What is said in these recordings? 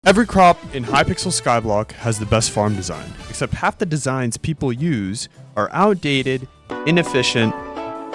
Every crop in Hypixel Skyblock has the best farm design, except half the designs people use are outdated, inefficient,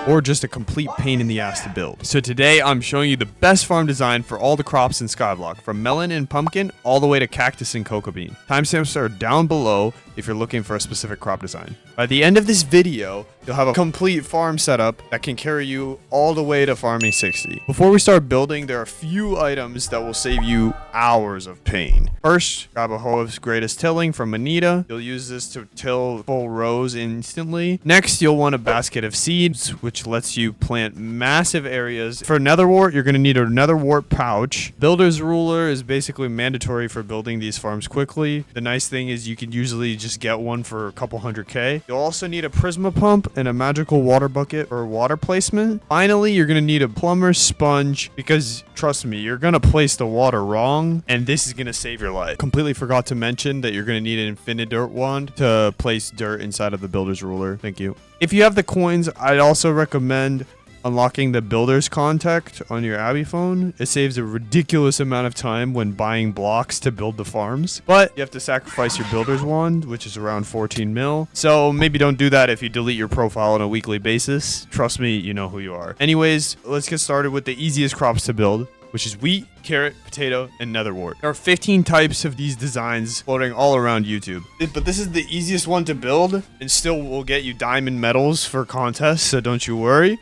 or just a complete pain in the ass to build. So today I'm showing you the best farm design for all the crops in Skyblock, from melon and pumpkin all the way to cactus and cocoa bean. Timestamps are down below if you're looking for a specific crop design. By the end of this video, you'll have a complete farm setup that can carry you all the way to farming 60. Before we start building, there are a few items that will save you hours of pain. First, grab a hoe of greatest tilling from Anita. You'll use this to till full rows instantly. Next, you'll want a basket of seeds, which lets you plant massive areas. For Nether Wart, you're going to need a Nether Wart pouch. Builder's ruler is basically mandatory for building these farms quickly. The nice thing is you can usually just get one for a couple 100k. You'll also need a Prisma pump and a magical water bucket for water placement. Finally, you're going to need a plumber's sponge because, trust me, you're going to place the water wrong and this is going to save your life. Completely forgot to mention that you're going to need an infinite dirt wand to place dirt inside of the builder's ruler. Thank you. If you have the coins, I'd also recommend unlocking the builder's contact on your Abby phone. It saves a ridiculous amount of time when buying blocks to build the farms, but you have to sacrifice your builder's wand, which is around 14 mil. So maybe don't do that if you delete your profile on a weekly basis. Trust me, you know who you are. Anyways, let's get started with the easiest crops to build, which is wheat, carrot, potato, and Nether Wart. There are 15 types of these designs floating all around YouTube. But this is the easiest one to build and still will get you diamond medals for contests, so don't you worry.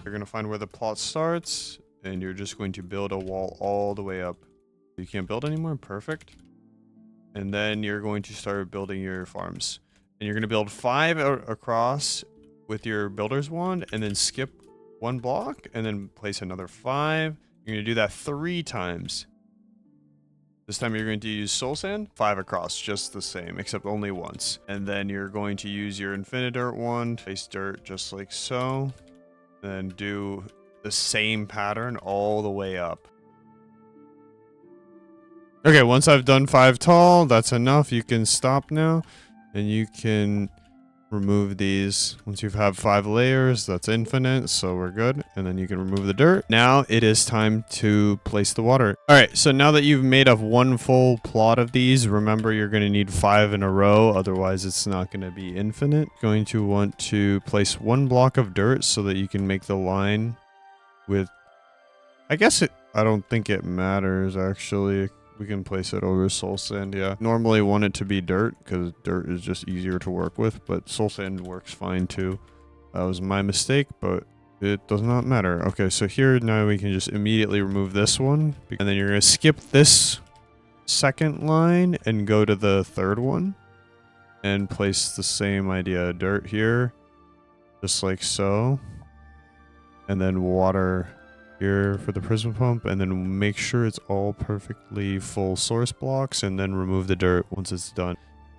You're going to find where the plot starts, and you're just going to build a wall all the way up. You can't build anymore? Perfect. And then you're going to start building your farms. And you're going to build 5 across with your builder's wand, and then skip 1 block, and then place another 5. You're going to do that 3 times. This time you're going to use soul sand, 5 across, just the same, except only once. And then you're going to use your infinite dirt wand, place dirt just like so. And do the same pattern all the way up. Okay, once I've done 5 tall, that's enough. You can stop now. And you can remove these. Once you have 5 layers, that's infinite, so we're good. And then you can remove the dirt. Now it is time to place the water. Alright, so now that you've made up 1 full plot of these, remember you're going to need 5 in a row, otherwise it's not going to be infinite. Going to want to place 1 block of dirt so that you can make the line with... I don't think it matters, actually. We can place it over soul sand, yeah. Normally want it to be dirt, because dirt is just easier to work with, but soul sand works fine too. That was my mistake, but it does not matter. Okay, so here now we can just immediately remove this one, and then you're going to skip this second line and go to the 3rd one, and place the same idea, dirt here, just like so, and then water here for the prism pump, and then make sure it's all perfectly full source blocks, and then remove the dirt once it's done.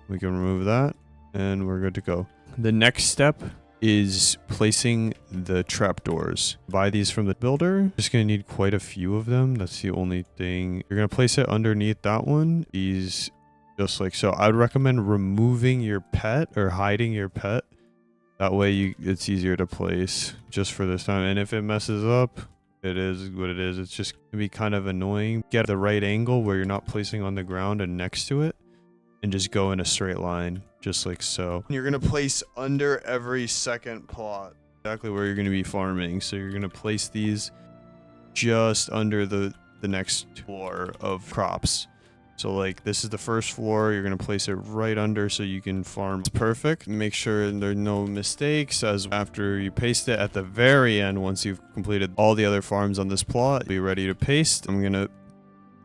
We can remove that and we're good to go. The next step is placing the trapdoors. Buy these from the builder. Just gonna need quite a few of them. That's the only thing. You're gonna place it underneath that one. These just like so. I'd recommend removing your pet or hiding your pet. That way it's easier to place just for this time. And if it messes up, it is what it is. It's just gonna be kind of annoying. Get the right angle where you're not placing on the ground and next to it, and just go in a straight line, just like so. You're gonna place under every second plot, exactly where you're gonna be farming. So you're gonna place these just under the next floor of crops. So like this is the first floor, you're going to place it right under so you can farm. It's perfect. Make sure there are no mistakes, as after you paste it at the very end, once you've completed all the other farms on this plot, be ready to paste. I'm going to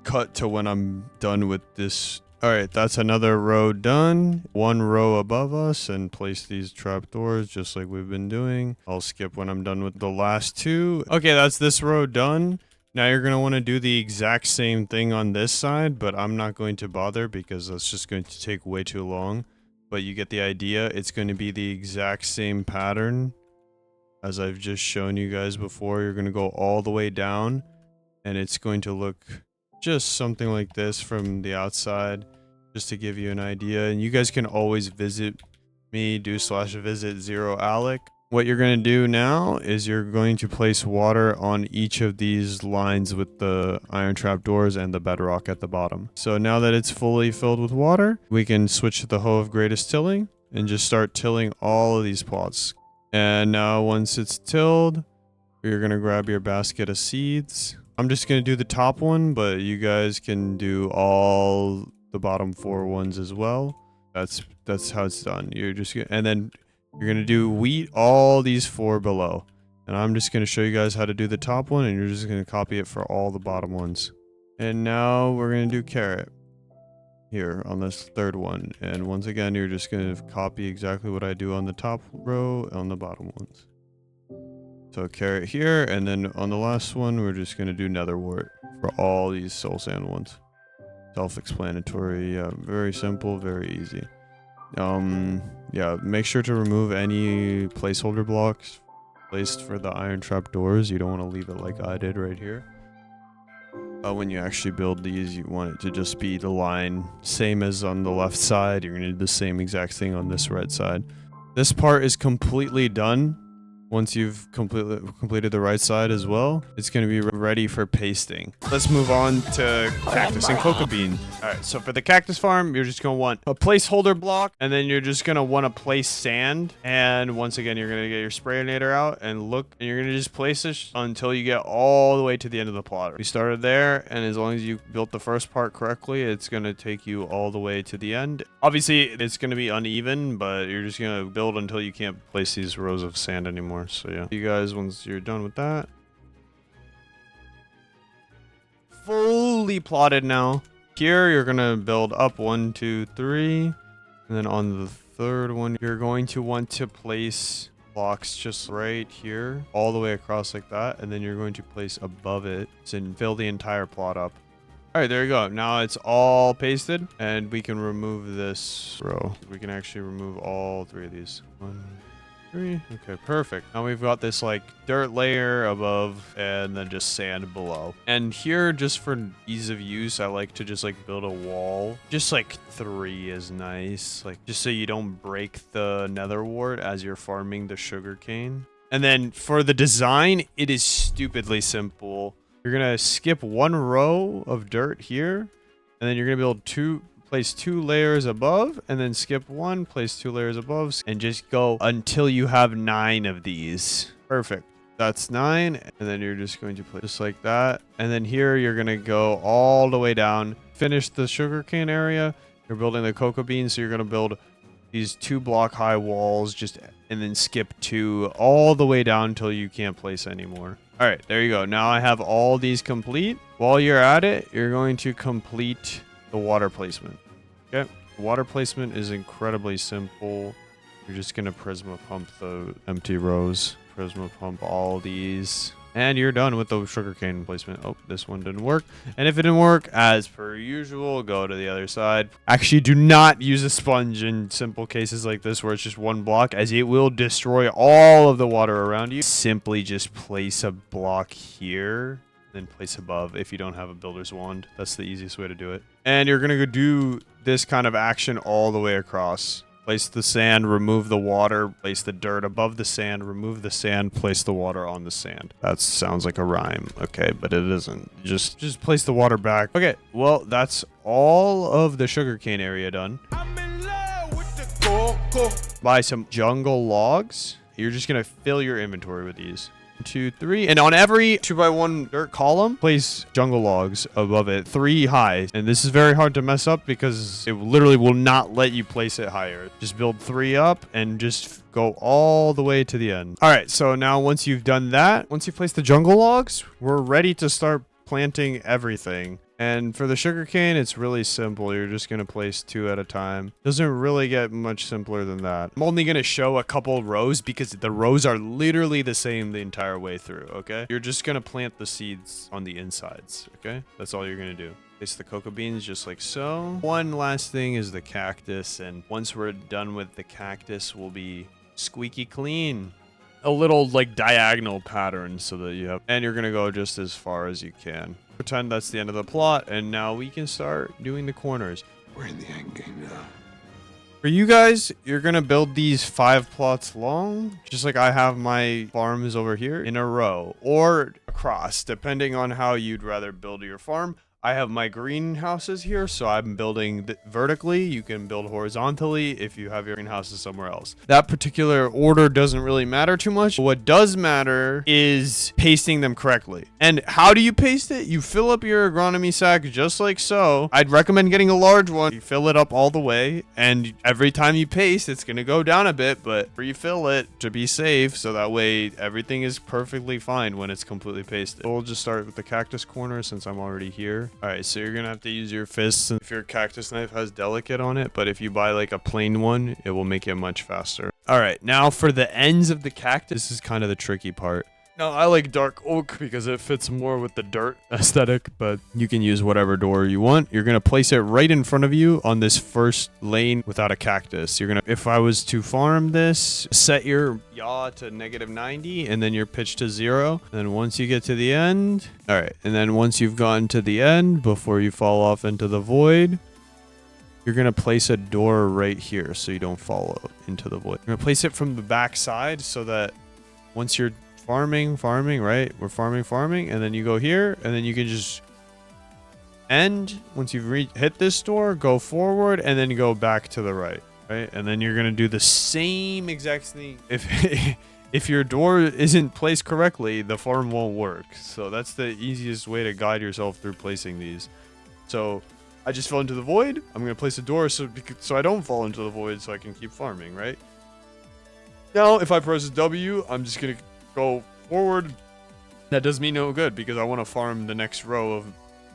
cut to when I'm done with this. Alright, that's another row done. 1 row above us, and place these trapdoors just like we've been doing. I'll skip when I'm done with the last 2. Okay, that's this row done. Now you're going to want to do the exact same thing on this side, but I'm not going to bother because that's just going to take way too long. But you get the idea. It's going to be the exact same pattern as I've just shown you guys before. You're going to go all the way down, and it's going to look just something like this from the outside, just to give you an idea. And you guys can always visit me, do/visit 0alec What you're going to do now is you're going to place water on each of these lines with the iron trap doors and the bedrock at the bottom. So now that it's fully filled with water, we can switch to the hoe of greatest tilling and just start tilling all of these plots. And now once it's tilled, you're going to grab your basket of seeds. I'm just going to do the top one, but you guys can do all the bottom 4 ones as well. That's how it's done. You're just gonna, and then you're going to do wheat all these 4 below. And I'm just going to show you guys how to do the top one, and you're just going to copy it for all the bottom ones. And now we're going to do carrot here on this 3rd one. And once again, you're just going to copy exactly what I do on the top row on the bottom ones. So carrot here, and then on the last one, we're just going to do nether wart for all these soul sand ones. Self-explanatory. Yeah, very simple, very easy. Yeah, make sure to remove any placeholder blocks placed for the iron trap doors. You don't want to leave it like I did right here. When you actually build these, you want it to just be the line same as on the left side. You're going to do the same exact thing on this right side. This part is completely done. Once you've completed the right side as well, it's going to be ready for pasting. Let's move on to cactus and cocoa bean. All right, so for the cactus farm, you're just going to want a placeholder block, and then you're just going to want to place sand. And once again, you're going to get your sprayinator out and look, and you're going to just place this until you get all the way to the end of the plot. We started there, and as long as you built the first part correctly, it's going to take you all the way to the end. Obviously, it's going to be uneven, but you're just going to build until you can't place these rows of sand anymore. So yeah, you guys, once you're done with that, fully plotted now. Here you're gonna build up 1, 2, 3, and then on the 3rd one you're going to want to place blocks just right here all the way across like that, and then you're going to place above it and fill the entire plot up. All right, there you go. Now it's all pasted, and we can remove this row. We can actually remove all 3 of these. 1, 3. Okay, perfect. Now we've got this like dirt layer above and then just sand below. And here, just for ease of use, I like to just like build a wall. Just like 3 is nice, like just so you don't break the nether wart as you're farming the sugarcane. And then for the design, it is stupidly simple. You're gonna skip 1 row of dirt here, and then you're gonna build place 2 layers above, and then skip 1, place 2 layers above, and just go until you have 9 of these. Perfect. That's 9, and then you're just going to put just like that. And then here you're gonna go all the way down, finish the sugarcane area. You're building the cocoa beans, so you're gonna build these 2 block high walls, and then skip 2 all the way down until you can't place anymore. All right, there you go. Now I have all these complete. While you're at it, you're going to complete the water placement. Okay, water placement is incredibly simple. You're just gonna prisma pump the empty rows, prisma pump all these, and you're done with the sugarcane placement. Oh, this one didn't work. And if it didn't work, as per usual, go to the other side. Actually, do not use a sponge in simple cases like this where it's just 1 block, as it will destroy all of the water around you. Simply just place a block here, then place above if you don't have a builder's wand. That's the easiest way to do it. And you're gonna go do this kind of action all the way across. Place the sand, remove the water, place the dirt above the sand, remove the sand, place the water on the sand. That sounds like a rhyme, okay, but it isn't. Just place the water back. Okay, well, that's all of the sugarcane area done. I'm in love with the cocoa. Buy some jungle logs. You're just gonna fill your inventory with these. 2, 3, and on every 2x1 dirt column, place jungle logs above it 3 high. And this is very hard to mess up because it literally will not let you place it higher. Just build 3 up and just go all the way to the end. All right, so now once you've done that, once you place the jungle logs, we're ready to start planting everything. And for the sugarcane, it's really simple. You're just going to place 2 at a time. Doesn't really get much simpler than that. I'm only going to show a couple rows because the rows are literally the same the entire way through, okay? You're just going to plant the seeds on the insides, okay? That's all you're going to do. Place the cocoa beans just like so. One last thing is the cactus, and once we're done with the cactus, we'll be squeaky clean. A little like diagonal pattern so that you have, and you're gonna go just as far as you can. Pretend that's the end of the plot, and now we can start doing the corners. We're in the end game now. For you guys, you're going to build these 5 plots long, just like I have my farms over here, in a row or across, depending on how you'd rather build your farm. I have my greenhouses here, so I'm building vertically. You can build horizontally if you have your greenhouses somewhere else. That particular order doesn't really matter too much. What does matter is pasting them correctly. And how do you paste it? You fill up your agronomy sack just like so. I'd recommend getting a large one. You fill it up all the way, and every time you paste, it's going to go down a bit, but refill it to be safe, so that way everything is perfectly fine when it's completely pasted. We'll just start with the cactus corner since I'm already here. All right, so you're gonna have to use your fists if your cactus knife has delicate on it, but if you buy like a plain one, it will make it much faster. All right, now for the ends of the cactus, this is kind of the tricky part. Now, I like dark oak because it fits more with the dirt aesthetic, but you can use whatever door you want. You're going to place it right in front of you on this first lane without a cactus. You're going to, if I was to farm this, set your yaw to -90 and then your pitch to 0. And then once you get to the end, all right. And then once you've gotten to the end, before you fall off into the void, you're going to place a door right here so you don't fall into the void. You're going to place it from the back side so that once you're farming, right? We're farming, and then you go here, and then you can just end. Once you've hit this door, go forward, and then go back to the right? And then you're gonna do the same exact thing. If your door isn't placed correctly, the farm won't work. So that's the easiest way to guide yourself through placing these. So I just fell into the void. I'm gonna place a door so I don't fall into the void, so I can keep farming, right? Now, if I press W, I'm just gonna go forward. That does me no good because I want to farm the next row of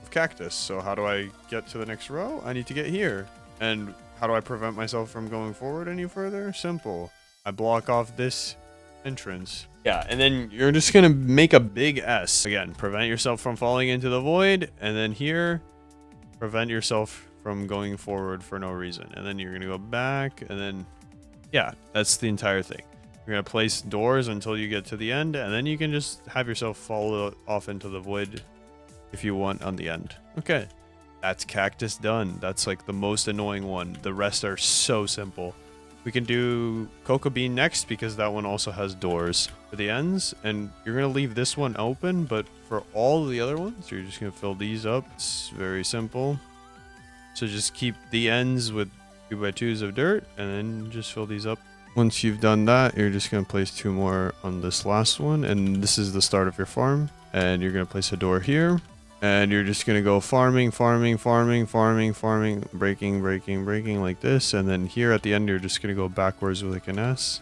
cactus. So how do I get to the next row? I need to get here. And how do I prevent myself from going forward any further? Simple. I block off this entrance. Yeah, and then you're just going to make a big S. Again, prevent yourself from falling into the void. And then here, prevent yourself from going forward for no reason. And then you're going to go back. And then, yeah, that's the entire thing. You're going to place doors until you get to the end, and then you can just have yourself fall off into the void if you want on the end. Okay, that's cactus done. That's like the most annoying one. The rest are so simple. We can do cocoa bean next because that one also has doors for the ends, and you're going to leave this one open, but for all the other ones, you're just going to fill these up. It's very simple. So just keep the ends with 2x2s of dirt, and then just fill these up. Once you've done that, you're just going to place 2 more on this last one, and this is the start of your farm. And you're going to place a door here, and you're just going to go farming, breaking like this. And then here at the end, you're just going to go backwards with like an S,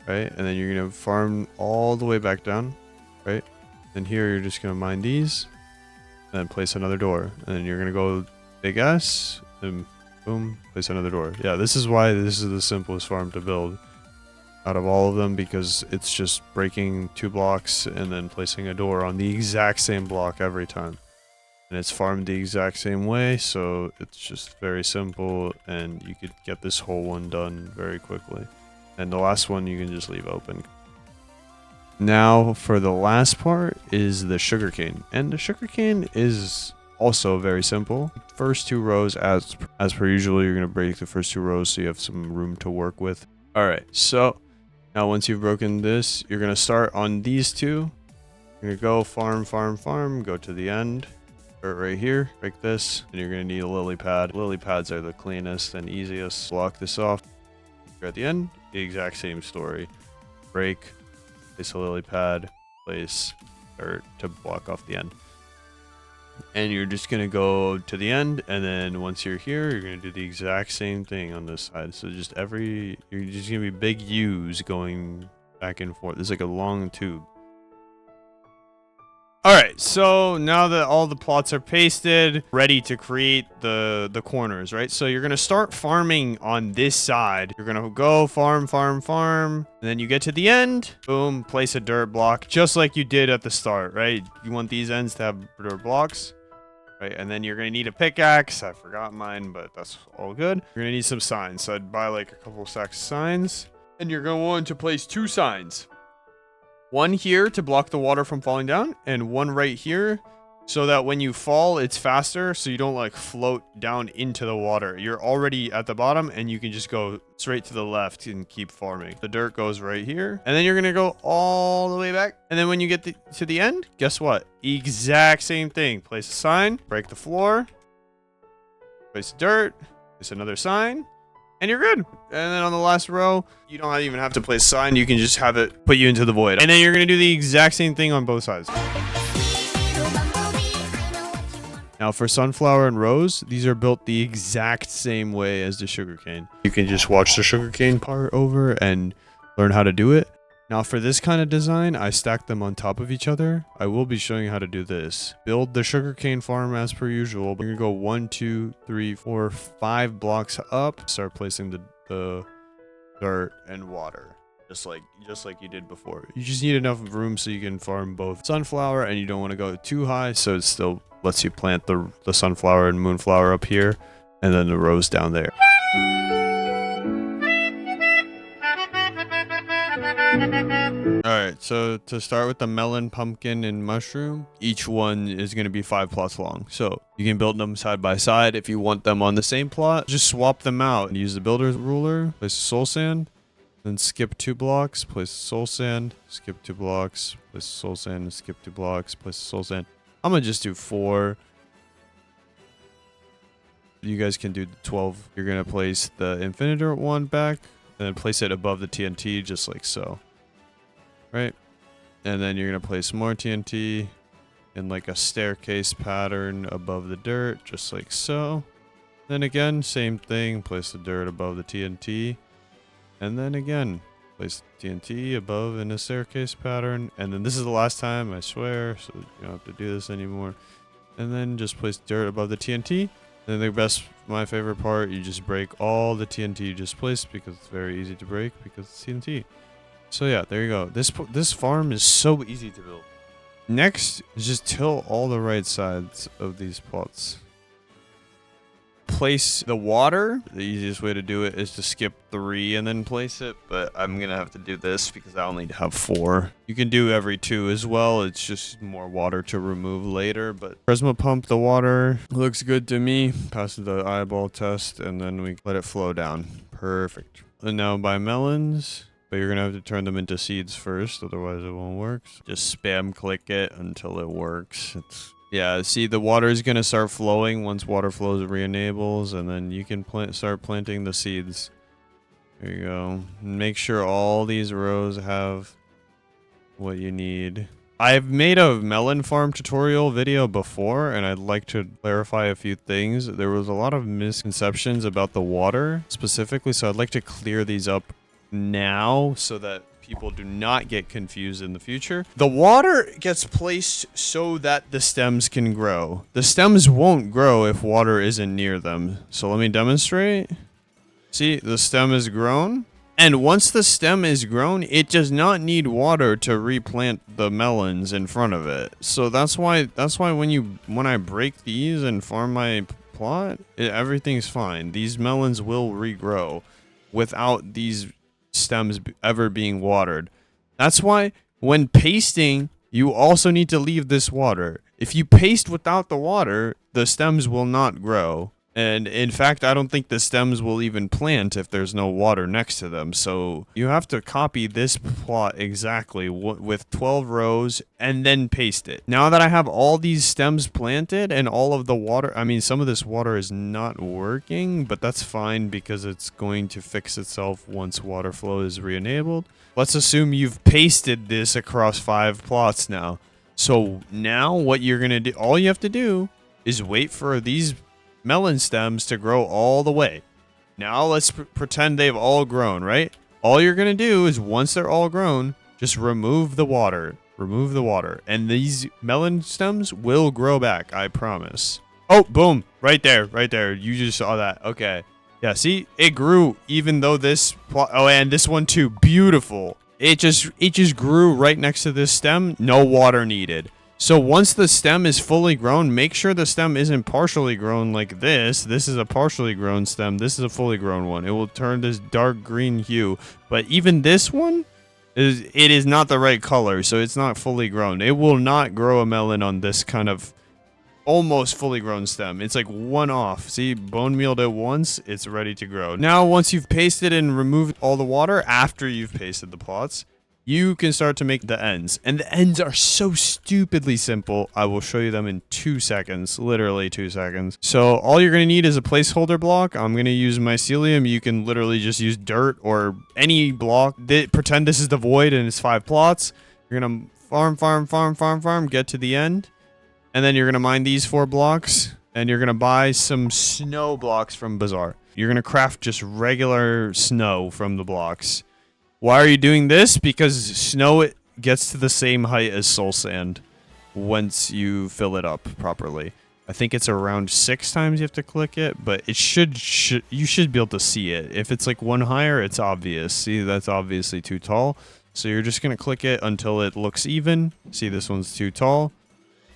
right? And then you're going to farm all the way back down, right? And here you're just going to mine these, and then place another door. And then you're going to go big S, and boom, place another door. Yeah, this is why this is the simplest farm to build out of all of them, because it's just breaking 2 blocks and then placing a door on the exact same block every time. And it's farmed the exact same way, so it's just very simple, and you could get this whole one done very quickly. And the last one you can just leave open. Now for the last part is the sugarcane. And the sugarcane is also very simple. First 2 rows, as per usual, you're going to break the first 2 rows so you have some room to work with. All right, so now once you've broken this, you're going to start on these 2. You're going to go farm, go to the end. Start right here, break this, and you're going to need a lily pad. Lily pads are the cleanest and easiest. Block this off. You're at the end, the exact same story. Break, place a lily pad, place dirt to block off the end. And you're just going to go to the end, and then once you're here, you're going to do the exact same thing on this side. So just you're just going to be big U's going back and forth. It's like a long tube. All right, so now that all the plots are pasted, ready to create the corners, right? So you're going to start farming on this side. You're going to go farm, and then you get to the end, boom, place a dirt block, just like you did at the start, right? You want these ends to have dirt blocks, right? And then you're going to need a pickaxe. I forgot mine, but that's all good. You're going to need some signs. So I'd buy like a couple stacks of signs, and you're going to want to place 2 signs. One here to block the water from falling down, and one right here so that when you fall, it's faster, so you don't like float down into the water. You're already at the bottom and you can just go straight to the left and keep farming. The dirt goes right here, and then you're gonna go all the way back. And then when you get to the end, guess what? Exact same thing. Place a sign, break the floor, place dirt, place another sign, and you're good. And then on the last row, you don't even have to place a sign. You can just have it put you into the void. And then you're gonna do the exact same thing on both sides. Now for sunflower and rose, these are built the exact same way as the sugarcane. You can just watch the sugarcane part over and learn how to do it. Now for this kind of design, I stacked them on top of each other. I will be showing you how to do this. Build the sugarcane farm as per usual. You're gonna go 1, 2, 3, 4, 5 blocks up. Start placing the dirt and water. Just like you did before. You just need enough room so you can farm both sunflower, and you don't want to go too high so it still lets you plant the sunflower and moonflower up here, and then the rose down there. Alright, so to start with the melon, pumpkin, and mushroom, each one is going to be 5 plots long. So you can build them side by side. If you want them on the same plot, just swap them out and use the builder's ruler, place soul sand, then skip 2 blocks, place soul sand, skip 2 blocks, place soul sand, skip 2 blocks, place soul sand. I'm gonna just do 4. You guys can do 12. You're gonna place the infinitor one back, and then place it above the TNT, just like so. Right? And then you're gonna place more TNT in like a staircase pattern above the dirt, just like so. Then again, same thing, place the dirt above the TNT. And then again, place TNT above in a staircase pattern. And then this is the last time, I swear, so you don't have to do this anymore. And then just place dirt above the TNT. And then my favorite part, you just break all the TNT you just placed, because it's very easy to break because it's TNT. So yeah, there you go. This farm is so easy to build. Next is just till all the right sides of these plots. Place the water. The easiest way to do it is to skip 3 and then place it, but I'm gonna have to do this because I only have 4. You can do every 2 as well. It's just more water to remove later, but Prisma pump the water. Looks good to me. Pass the eyeball test, and then we let it flow down. Perfect. And now by melons, but you're gonna have to turn them into seeds first, otherwise it won't work. Just spam click it until it works. Yeah, see, the water is going to start flowing once water flows re-enables, and then you can start planting the seeds. There you go. Make sure all these rows have what you need. I've made a melon farm tutorial video before, and I'd like to clarify a few things. There was a lot of misconceptions about the water specifically, so I'd like to clear these up now so that people do not get confused in the future. The water gets placed so that the stems can grow. The stems won't grow if water isn't near them. So let me demonstrate. See, the stem is grown. And once the stem is grown, it does not need water to replant the melons in front of it. So that's why when I break these and farm my plot, everything's fine. These melons will regrow without these stems ever being watered. That's why when pasting, you also need to leave this water. If you paste without the water, the stems will not grow. And in fact, I don't think the stems will even plant if there's no water next to them. So you have to copy this plot exactly with 12 rows and then paste it. Now that I have all these stems planted and all of the water, I mean, some of this water is not working, but that's fine because it's going to fix itself once water flow is re-enabled. Let's assume you've pasted this across 5 plots now. So now what you're going to do, all you have to do is wait for these melon stems to grow all the way. Now let's pretend they've all grown, right? All you're going to do is once they're all grown, just remove the water. Remove the water. And these melon stems will grow back, I promise. Oh, boom. Right there. Right there. You just saw that. Okay. Yeah, see? It grew even though this... Oh, and this one too. Beautiful. It just grew right next to this stem. No water needed. So once the stem is fully grown, make sure the stem isn't partially grown like this. This is a partially grown stem. This is a fully grown one. It will turn this dark green hue. But even this one, it is not the right color, so it's not fully grown. It will not grow a melon on this kind of almost fully grown stem. It's like one off. See, bone mealed it once, it's ready to grow. Now, once you've pasted and removed all the water after you've pasted the plots, you can start to make the ends. And the ends are so stupidly simple. I will show you them in 2 seconds, literally 2 seconds. So all you're going to need is a placeholder block. I'm going to use mycelium. You can literally just use dirt or any block. Pretend this is the void and it's 5 plots. You're going to farm, get to the end. And then you're going to mine these 4 blocks, and you're going to buy some snow blocks from Bazaar. You're going to craft just regular snow from the blocks. Why are you doing this? Because snow gets to the same height as soul sand once you fill it up properly. I think it's around 6 times you have to click it, but it you should be able to see it. If it's like 1 higher, it's obvious. See, that's obviously too tall. So you're just going to click it until it looks even. See, this one's too tall.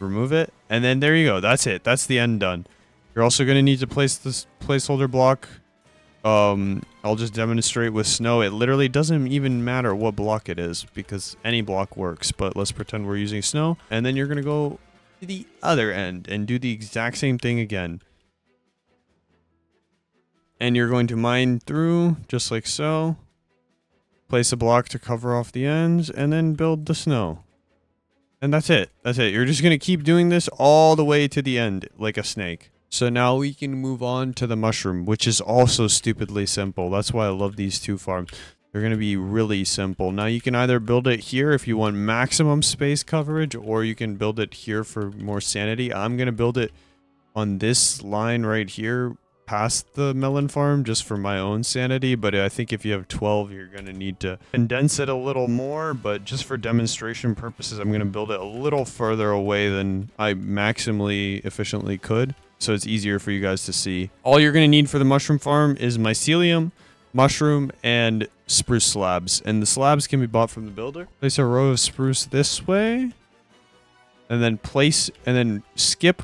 Remove it, and then there you go. That's it. That's the end done. You're also going to need to place this placeholder block. I'll just demonstrate with snow. It literally doesn't even matter what block it is because any block works, but let's pretend we're using snow. And then you're going to go to the other end and do the exact same thing again. And you're going to mine through just like so. Place a block to cover off the ends and then build the snow. And that's it. That's it. You're just going to keep doing this all the way to the end, like a snake. So now we can move on to the mushroom, which is also stupidly simple. That's why I love these 2 farms. They're going to be really simple. Now you can either build it here if you want maximum space coverage, or you can build it here for more sanity. I'm going to build it on this line right here past the melon farm just for my own sanity, but I think if you have 12 you're going to need to condense it a little more, but just for demonstration purposes I'm going to build it a little further away than I maximally efficiently could, so it's easier for you guys to see. All you're going to need for the mushroom farm is mycelium, mushroom, and spruce slabs, and the slabs can be bought from the builder. Place a row of spruce this way, and then skip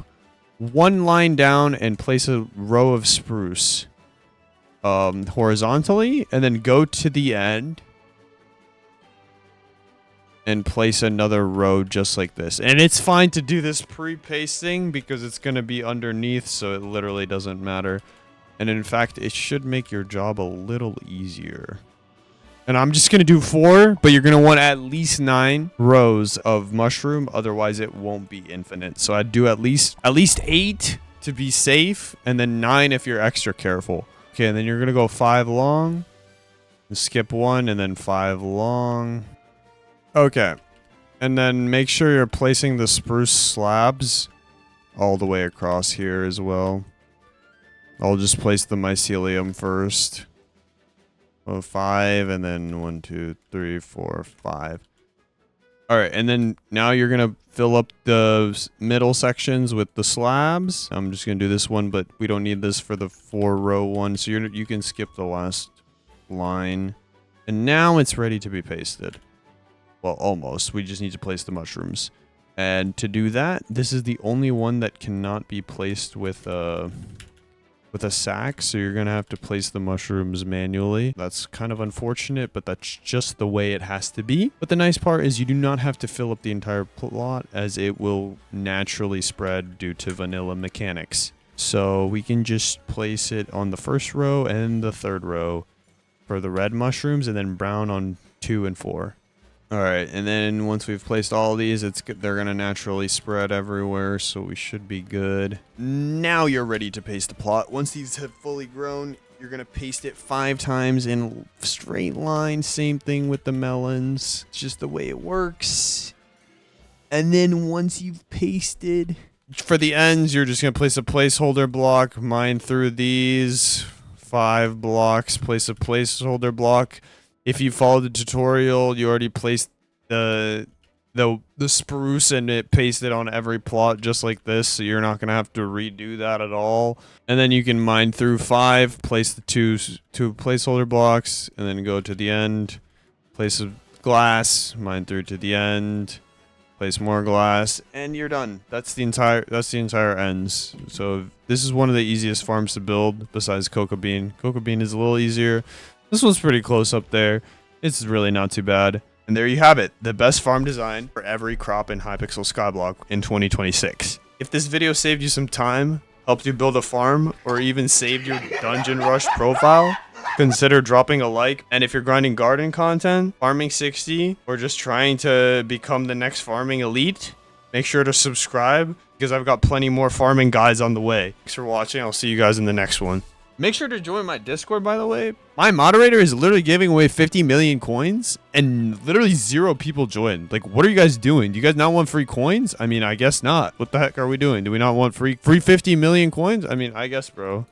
1 line down and place a row of spruce horizontally, and then go to the end and place another row just like this. And it's fine to do this pre-pasting because it's going to be underneath, so it literally doesn't matter. And in fact, it should make your job a little easier. And I'm just going to do 4, but you're going to want at least 9 rows of mushroom. Otherwise, it won't be infinite. So I'd do at least 8 to be safe, and then 9 if you're extra careful. Okay, and then you're going to go 5 long. Skip 1, and then 5 long. Okay. And then make sure you're placing the spruce slabs all the way across here as well. I'll just place the mycelium first. 5, and then 1, 2, 3, 4, 5. All right, and then now you're gonna fill up the middle sections with the slabs. I'm just gonna do this one, but we don't need this for the 4-row one, so you can skip the last line. And now it's ready to be pasted. Well, almost. We just need to place the mushrooms. And to do that, this is the only one that cannot be placed with a sack, so you're gonna have to place the mushrooms manually. That's kind of unfortunate, but that's just the way it has to be. But the nice part is you do not have to fill up the entire plot, as it will naturally spread due to vanilla mechanics. So we can just place it on the 1st row and the 3rd row for the red mushrooms, and then brown on 2 and 4. Alright, and then once we've placed all these, they're going to naturally spread everywhere, so we should be good. Now you're ready to paste the plot. Once these have fully grown, you're going to paste it 5 times in a straight line. Same thing with the melons. It's just the way it works. And then once you've pasted, for the ends, you're just going to place a placeholder block, mine through these 5 blocks, place a placeholder block. If you followed the tutorial, you already placed the spruce and it pasted on every plot just like this, so you're not going to have to redo that at all. And then you can mine through 5, place the two placeholder blocks, and then go to the end, place a glass, mine through to the end, place more glass, and you're done. That's the entire ends. So this is one of the easiest farms to build besides Cocoa Bean. Cocoa Bean is a little easier. This one's pretty close up there. It's really not too bad. And there you have it. The best farm design for every crop in Hypixel Skyblock in 2026. If this video saved you some time, helped you build a farm, or even saved your Dungeon Rush profile, consider dropping a like. And if you're grinding garden content, farming 60, or just trying to become the next farming elite, make sure to subscribe because I've got plenty more farming guides on the way. Thanks for watching. I'll see you guys in the next one. Make sure to join my Discord, by the way. My moderator is literally giving away 50 million coins and literally 0 people joined. Like, what are you guys doing? Do you guys not want free coins? I mean, I guess not. What the heck are we doing? Do we not want free 50 million coins? I mean, I guess, bro.